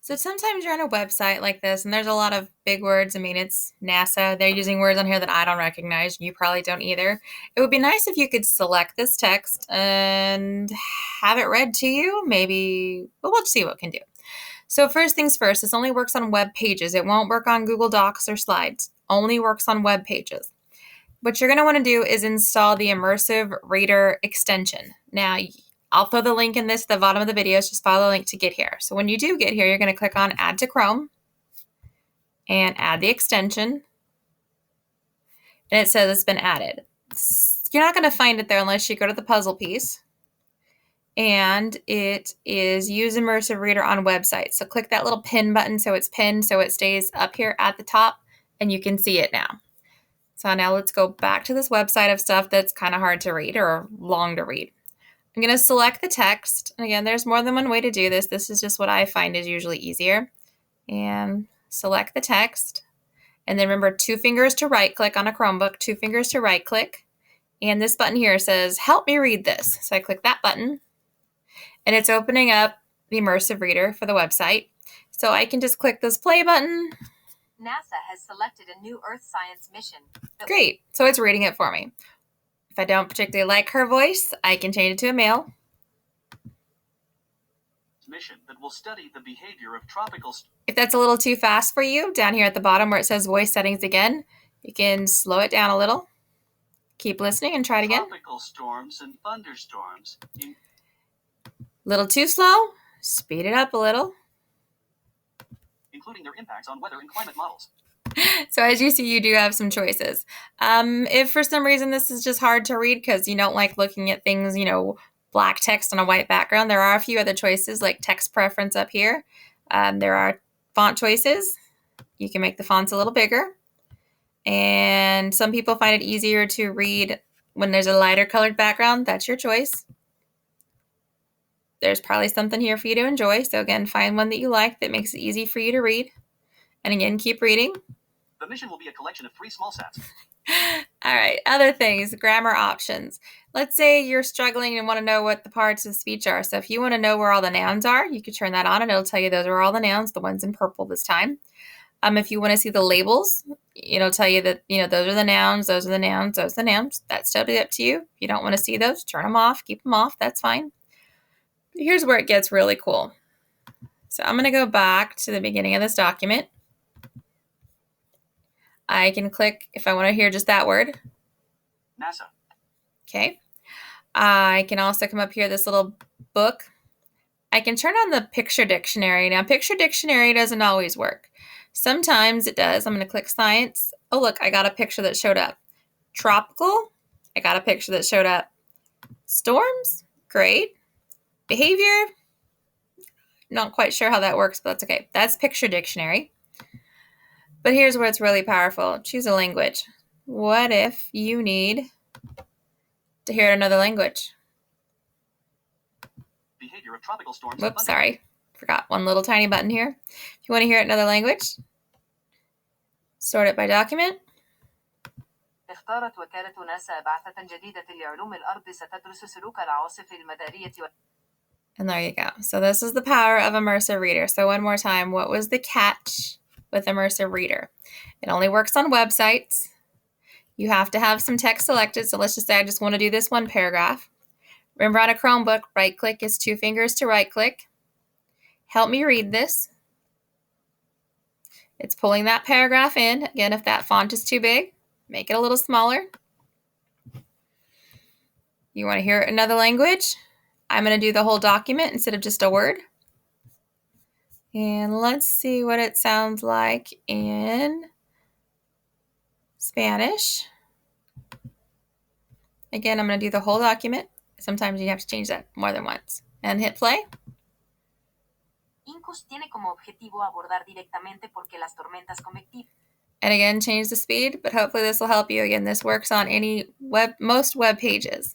So sometimes you're on a website like this and there's a lot of big words. I mean, it's NASA. They're using words on here that I don't recognize. You probably don't either. It would be nice if you could select this text and have it read to you. Maybe, well, we'll see what we can do. So first things first, this only works on web pages. It won't work on Google Docs or slides. Only works on web pages. What you're going to want to do is install the Immersive Reader extension. Now, I'll throw the link in this at the bottom of the video. Just follow the link to get here. So when you do get here, you're going to click on Add to Chrome and add the extension. And it says it's been added. You're not going to find it there unless you go to the puzzle piece. And it is Use Immersive Reader on websites. So click that little pin button so it's pinned so it stays up here at the top and you can see it now. So now let's go back to this website of stuff that's kind of hard to read or long to read. I'm going to select the text. And again, there's more than one way to do this. This is just what I find is usually easier. And select the text. And then remember, 2 fingers to right click on a Chromebook, 2 fingers to right click. And this button here says, help me read this. So I click that button. And it's opening up the Immersive Reader for the website. So I can just click this play button. NASA has selected a new Earth science mission. Great. So it's reading it for me. If I don't particularly like her voice, I can change it to a male. Mission that will study the behavior of tropical. If that's a little too fast for you, down here at the bottom where it says voice settings again, you can slow it down a little. Keep listening and try it again. Tropical storms and thunderstorms. Little too slow, speed it up a little. Including their impacts on weather and climate models. So as you see, you do have some choices. If for some reason this is just hard to read because you don't like looking at things, black text on a white background, there are a few other choices like text preference up here. There are font choices. You can make the fonts a little bigger. And some people find it easier to read when there's a lighter colored background. That's your choice. There's probably something here for you to enjoy. So again, find one that you like that makes it easy for you to read. And again, keep reading. The mission will be a collection of 3 small sets. All right, other things, grammar options. Let's say you're struggling and want to know what the parts of speech are. So if you want to know where all the nouns are, you can turn that on and it'll tell you those are all the nouns, the ones in purple this time. If you want to see the labels, it'll tell you that, those are the nouns, those are the nouns, those are the nouns. That's totally up to you. If you don't want to see those, turn them off, keep them off, that's fine. But here's where it gets really cool. So I'm going to go back to the beginning of this document. I can click if I want to hear just that word. NASA. Okay. I can also come up here, this little book. I can turn on the picture dictionary. Now, picture dictionary doesn't always work. Sometimes it does. I'm going to click science. Oh, look, I got a picture that showed up. Tropical. I got a picture that showed up. Storms. Great. Behavior. Not quite sure how that works, but that's okay. That's picture dictionary. But here's where it's really powerful. Choose a language. What if you need to hear it in another language? Behavior of tropical storms. Whoops, sorry. Forgot one little tiny button here. If you want to hear it in another language, sort it by document. اختارت وكالة ناسا بعثة جديدة لعلوم الأرض ستدرس سلوك العواصف المدارية. And there you go. So this is the power of Immersive Reader. So one more time, what was the catch with Immersive Reader? It only works on websites. You have to have some text selected. So let's just say I just want to do this one paragraph. Remember, on a Chromebook, right click is 2 fingers to right click. Help me read this. It's pulling that paragraph in. Again, if that font is too big, make it a little smaller. You want to hear it in another language? I'm going to do the whole document instead of just a word. And let's see what it sounds like in Spanish. Again, I'm going to do the whole document. Sometimes you have to change that more than once. And hit play. INCUS tiene como objetivo abordar directamente porque las tormentas convectivas. And again, change the speed, but hopefully this will help you. Again, this works on most web pages.